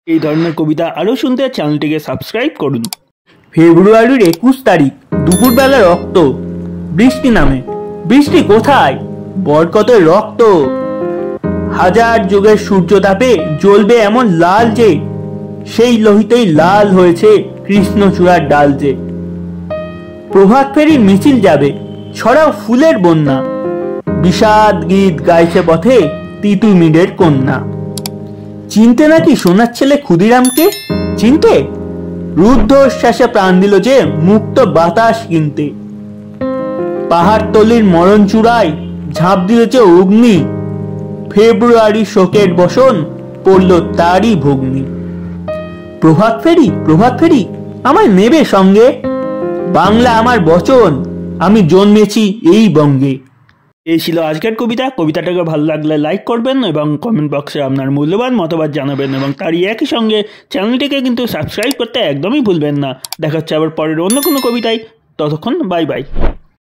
এই ধরনের কবিতা আরও শুনতে চ্যানেলটিকে সাবস্ক্রাইব করুন। ফেব্রুয়ারির 21 তারিখ দুপুরবেলা রক্ত বৃষ্টি নামে। বৃষ্টি কোথায়? বরকতের রক্ত। হাজার যুগের সূর্যতাপে জ্বলবে এমন লাল যে, সেই লোহিতেই লাল হয়েছে কৃষ্ণচূড়ার ডাল যে। প্রভাত ফেরির মিছিল যাবে, ছড়াও ফুলের বন্যা, বিষাদ গীত গাইছে পথে তিতুমিরের কন্যা। চিনতে নাকি সোনার ছেলে ক্ষুদিরামকে? চিনতে? রুদ্ধশ্বাসে প্রাণ দিল যে মুক্ত বাতাস কিনতে। পাহাড়তলির মরণ চূড়ায় ঝাঁপ দিয়েছে অগ্নি, ফেব্রুয়ারি শোকের বসন পড়ল তারই ভগ্নি। প্রভাত ফেরি, প্রভাত ফেরি, আমায় নেবে সঙ্গে, বাংলা আমার বচন, আমি জন্মেছি এই বঙ্গে। এই ছিল আজকের কবিতা। কবিতাটাকে ভালো লাগলে লাইক করবেন এবং কমেন্ট বক্সে আপনার মূল্যবান মতবাদ জানাবেন, এবং তারই একই সঙ্গে চ্যানেলটিকে কিন্তু সাবস্ক্রাইব করতে একদমই ভুলবেন না। দেখা হচ্ছে আবার পরের অন্য কোনো কবিতায়। ততক্ষণ বাই বাই।